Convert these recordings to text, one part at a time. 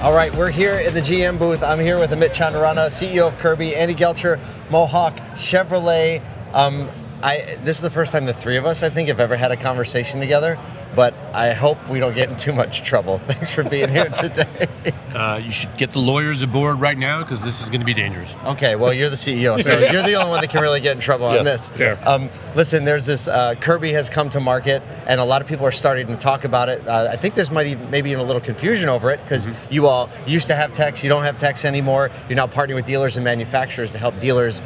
All right, we're here in the GM booth. I'm here with Amit Chandarana, CEO of Curbee, Andy Guelcher, Mohawk Chevrolet. This is the first time the three of us, I think, have ever had a conversation together, but I hope we don't get in too much trouble. Thanks for being here today. You should get the lawyers aboard right now because this is going to be dangerous. Okay, well, you're the CEO, so you're the only one that can really get in trouble on this. Fair. Listen, there's this, Curbee has come to market, and a lot of people are starting to talk about it. I think there's maybe a little confusion over it, because you all used to have techs, you don't have techs anymore. You're now partnering with dealers and manufacturers to help dealers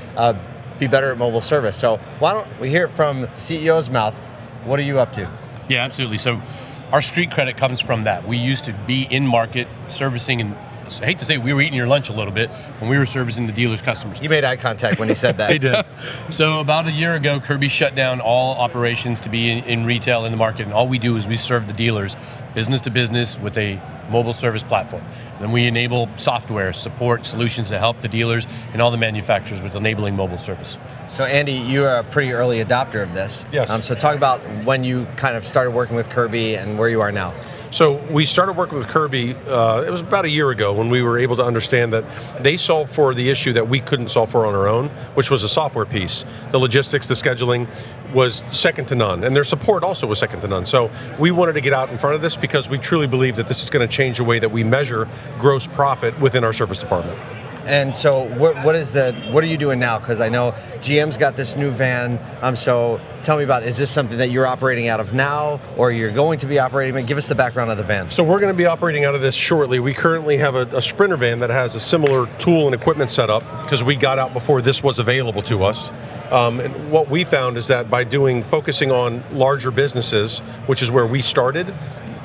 be better at mobile service. So why don't we hear it from CEO's mouth? What are you up to? Yeah, absolutely. So our street credit comes from that. We used to be in market servicing, and I hate to say we were eating your lunch a little bit when we were servicing the dealers' customers. He made eye contact when he said that. He did. So about a year ago, Curbee shut down all operations to be in retail in the market, and all we do is we serve the dealers business to business with a mobile service platform. Then we enable software, support, solutions to help the dealers and all the manufacturers with enabling mobile service. So Andy, you are a pretty early adopter of this. Yes. So talk about when you kind of started working with Curbee and where you are now. So we started working with Curbee, it was about a year ago, when we were able to understand that they solved for the issue that we couldn't solve for on our own, which was a software piece. The logistics, the scheduling was second to none, and their support also was second to none. So we wanted to get out in front of this because we truly believe that this is going to change the way that we measure gross profit within our service department. And so what are you doing now? Because I know GM's got this new van. So tell me about it. Is this something that you're operating out of now, or you're going to be operating? Give us the background of the van. So we're going to be operating out of this shortly. We currently have a Sprinter van that has a similar tool and equipment setup because we got out before this was available to us. And what we found is that by focusing on larger businesses, which is where we started,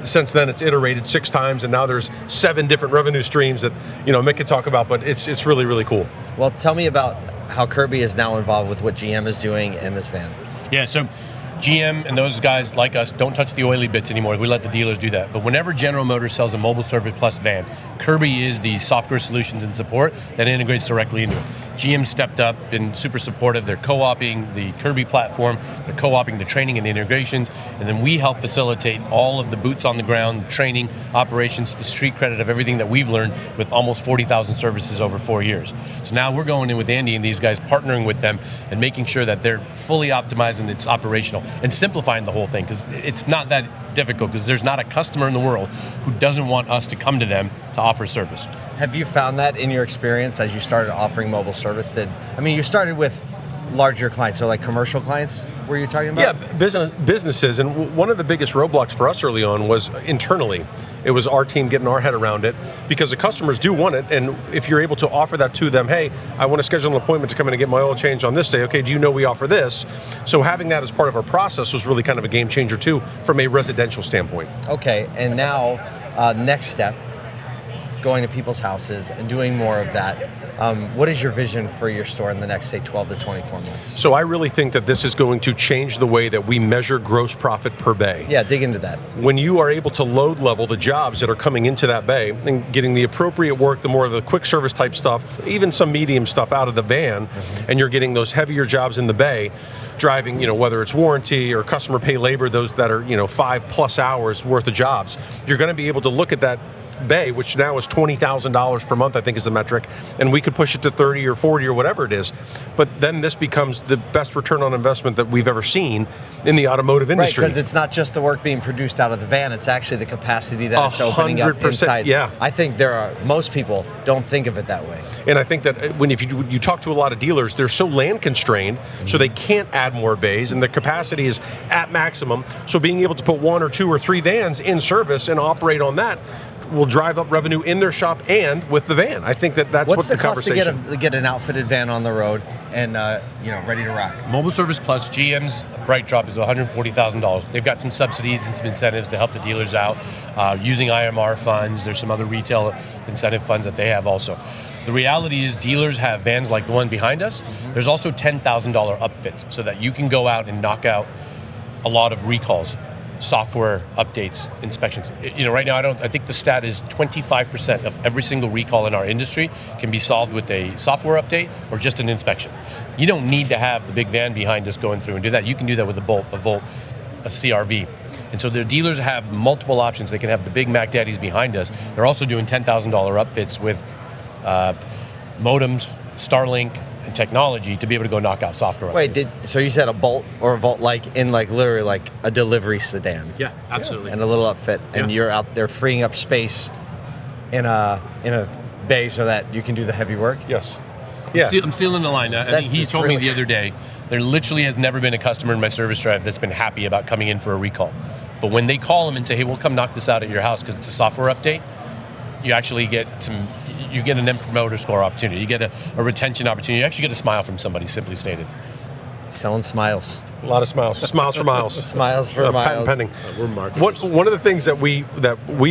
since then it's iterated 6 times, and now there's 7 different revenue streams that Mick could talk about, but it's really, really cool. Well, tell me about how Curbee is now involved with what GM is doing in this van. Yeah, so GM and those guys like us don't touch the oily bits anymore. We let the dealers do that. But whenever General Motors sells a mobile service plus van, Curbee is the software solutions and support that integrates directly into it. GM stepped up, been super supportive. They're co-oping the Curbee platform, they're co-oping the training and the integrations, and then we help facilitate all of the boots on the ground, training, operations, the street credit of everything that we've learned with almost 40,000 services over 4 years. So now we're going in with Andy and these guys, partnering with them and making sure that they're fully optimized and it's operational and simplifying the whole thing, because it's not that difficult, because there's not a customer in the world who doesn't want us to come to them to offer service. Have you found that in your experience as you started offering mobile service? You started with larger clients, so like commercial clients, were you talking about? Yeah, businesses, and one of the biggest roadblocks for us early on was internally. It was our team getting our head around it, because the customers do want it, and if you're able to offer that to them, hey, I want to schedule an appointment to come in and get my oil changed on this day, okay, do you know we offer this? So having that as part of our process was really kind of a game changer too, from a residential standpoint. Okay, and now, next step, going to people's houses and doing more of that. What is your vision for your store in the next, say, 12 to 24 months? So I really think that this is going to change the way that we measure gross profit per bay. Yeah, dig into that. When you are able to load level the jobs that are coming into that bay and getting the appropriate work, the more of the quick service type stuff, even some medium stuff out of the van, and you're getting those heavier jobs in the bay, driving, whether it's warranty or customer pay labor, those that are, 5+ hours worth of jobs, you're going to be able to look at that bay, which now is $20,000 per month, I think is the metric, and we could push it to 30 or 40 or whatever it is. But then this becomes the best return on investment that we've ever seen in the automotive industry. Right, because it's not just the work being produced out of the van, it's actually the capacity that it's opening up inside. Yeah. I think most people don't think of it that way. And I think that if you talk to a lot of dealers, they're so land constrained, so they can't add more bays, and the capacity is at maximum. So being able to put 1 or 2 or 3 vans in service and operate on that will drive up revenue in their shop and with the van. I think that's what the conversation. What's the cost to get an outfitted van on the road and ready to rock? Mobile Service Plus, GM's Bright Drop is $140,000. They've got some subsidies and some incentives to help the dealers out using IMR funds. There's some other retail incentive funds that they have also. The reality is dealers have vans like the one behind us. There's also $10,000 upfits so that you can go out and knock out a lot of recalls, software updates, inspections. Right now, I think the stat is 25% of every single recall in our industry can be solved with a software update or just an inspection. You don't need to have the big van behind us going through and do that. You can do that with a Volt, a CRV. And so their dealers have multiple options. They can have the big Mac Daddies behind us. They're also doing $10,000 upfits with modems, Starlink, and technology to be able to go knock out software. Wait, so you said a Bolt or a Volt like in like literally like a delivery sedan? Yeah, absolutely. And a little upfit, and you're out there freeing up space in a bay so that you can do the heavy work? Yes. Yeah. I'm stealing the line. I think he told me the other day, there literally has never been a customer in my service drive that's been happy about coming in for a recall. But when they call him and say, hey, we'll come knock this out at your house because it's a software update, you actually get you get an Net Promoter Score opportunity. You get a retention opportunity. You actually get a smile from somebody, simply stated. Selling smiles. A lot of smiles. Smiles for miles. Smiles for miles. Patent pending. We're marketers. One of the things that we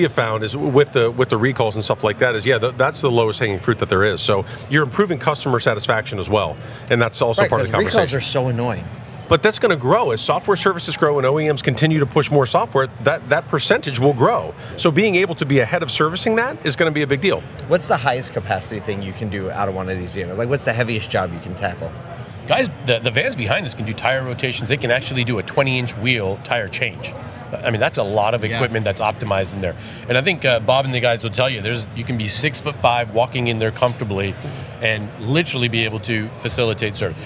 have found is with the recalls and stuff like that is that's the lowest hanging fruit that there is. So you're improving customer satisfaction as well, and that's also part of the conversation. Recalls are so annoying. But that's going to grow as software services grow and OEMs continue to push more software. That percentage will grow. So being able to be ahead of servicing that is going to be a big deal. What's the highest capacity thing you can do out of one of these vehicles? Like, what's the heaviest job you can tackle? Guys, the vans behind us can do tire rotations. They can actually do a 20-inch wheel tire change. I mean, that's a lot of equipment that's optimized in there. And I think Bob and the guys will tell you, you can be 6'5", walking in there comfortably, and literally be able to facilitate service.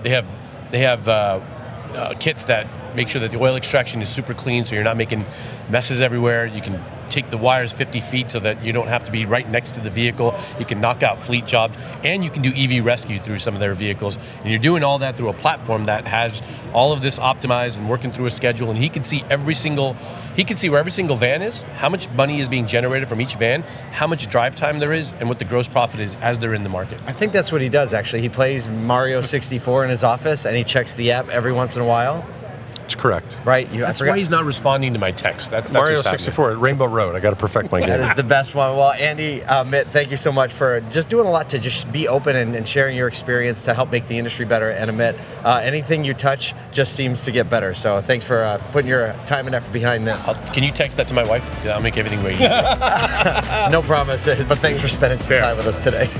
They have kits that make sure that the oil extraction is super clean, so you're not making messes everywhere. You can take the wires 50 feet so that you don't have to be right next to the vehicle. You can knock out fleet jobs, and you can do EV rescue through some of their vehicles. And you're doing all that through a platform that has all of this optimized and working through a schedule. And he can see where every single van is, how much money is being generated from each van, how much drive time there is, and what the gross profit is as they're in the market. I think that's what he does, actually. He plays Mario 64 in his office, and he checks the app every once in a while. That's correct. Right? That's why he's not responding to my text. That's Mario what's 64 at Rainbow Road. I got to perfect my game. That is the best one. Well, Andy, Amit, thank you so much for just doing a lot to just be open and sharing your experience to help make the industry better. And Amit, anything you touch just seems to get better. So thanks for putting your time and effort behind this. Can you text that to my wife? I'll make everything ready. No promises, but thanks for spending some time with us today.